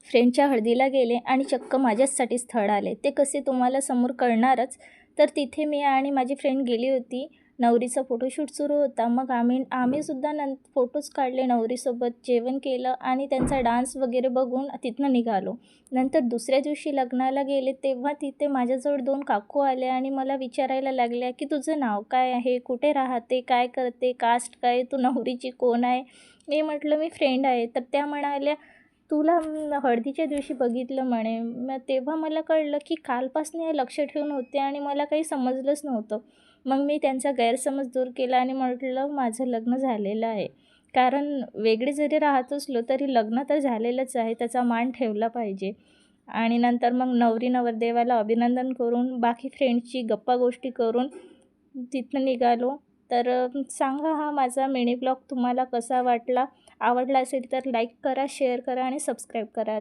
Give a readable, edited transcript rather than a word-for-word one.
फ्रेंडच्या हळदीला गेले आणि चक्क माझ्याचसाठी स्थळ आले. ते कसे तुम्हाला समोर कळणारच. तर तिथे मी आणि माझी फ्रेंड गेली होती. नवरीचा फोटोशूट सुरू होता. मग आम्हीसुद्धा फोटोज काढले नवरीसोबत, जेवण केलं आणि त्यांचा डान्स वगैरे बघून तिथनं निघालो. नंतर दुसऱ्या दिवशी लग्नाला गेले तेव्हा तिथे माझ्याजवळ 2 काकू आल्या आणि मला विचारायला लागल्या, की "तुझं नाव काय आहे? कुठे राहते? काय करते? कास्ट काय? तू नवरीची कोण आहे?" मी म्हटलं, "मी फ्रेंड आहे." तर त्या म्हणाल्या, "तुला हळदीच्या दिवशी बघितलं" म्हणे. मग तेव्हा मला कळलं, की कालपासून हे लक्ष ठेवून होते आणि मला काही समजलंच नव्हतं. मग मी त्यांचा गैरसमज दूर केला आणि म्हटलं, "माझं लग्न झालेलं आहे." कारण वेगळे जरी राहत असलो तरी लग्न तर झालेलंच आहे, त्याचा मान ठेवला पाहिजे. आणि नंतर मग नवरी-नवरदेवाला अभिनंदन करून, बाकी फ्रेंड्सची गप्पा-गोष्टी करून तिथनं निघालो. तर सांगा हा माझा मिनी ब्लॉग तुम्हाला कसा वाटला? आवडला असेल तर लाईक करा, शेअर करा आणि सबस्क्राईब करा.